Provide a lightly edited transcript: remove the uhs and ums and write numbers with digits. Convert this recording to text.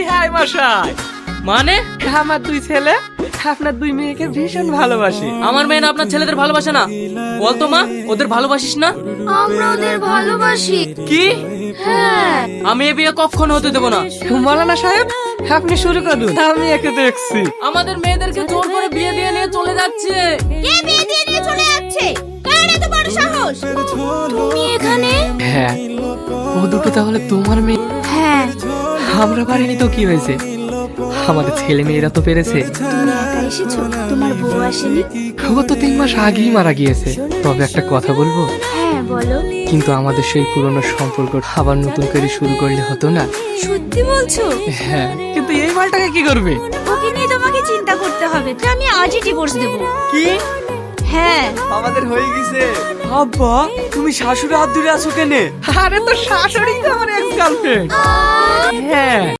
হ্যাঁ মশাই, মানে আমার দুই ছেলে আপনার দুই মেয়েকে ভীষণ ভালোবাসে। আমার মেয়ে না আপনার ছেলেদের ভালোবাসে না? বলতো মা, ওদের ভালোবাসিস না? আমরা ওদের ভালোবাসি। কি? হ্যাঁ। আমি এ বিয়ে কখনো হতে দেবো না। মৌলানা সাহেব, আপনি শুরু করুন, আমি একে দেখছি। আমাদের মেয়েদেরকে জোর করে বিয়ে দিয়ে নিয়ে চলে যাচ্ছে। কে বিয়ে দিয়ে নিয়ে চলে যাচ্ছে? কার এত বড় সাহস? তুমি এখানে? হ্যাঁ, ও দুটো তাহলে তোমার মেয়ে? হ্যাঁ। আমরা পারিনি তো কি হয়েছে, আমাদের ছেলে মেয়েরা তো পেরেছে। তুমি একা এসেছো, তোমার বউ আসেনি? ও তো 3 মাস আগেই মারা গিয়েছে। তবে একটা কথা বলবো, হ্যাঁ বলো। কিন্তু আমাদের সেই পুরনো সম্পর্ক আবার নতুন করে শুরু করলে হতো না? সত্যি বলছো? হ্যাঁ, কিন্তু এই মালটাকে কি করবে? ওকে নিয়ে তোমাকে চিন্তা করতে হবে, তো আমি আজই ডিভোর্স দেব। কি? হ্যাঁ। আমাদের হয়ে গেছে। আব্বা, তুমি শাশুড়ি হাত ধরে আছো কেনে? আরে তো শাশুড়ি তো আমার এক্স গার্লফ্রেন্ড। হ্যাঁ।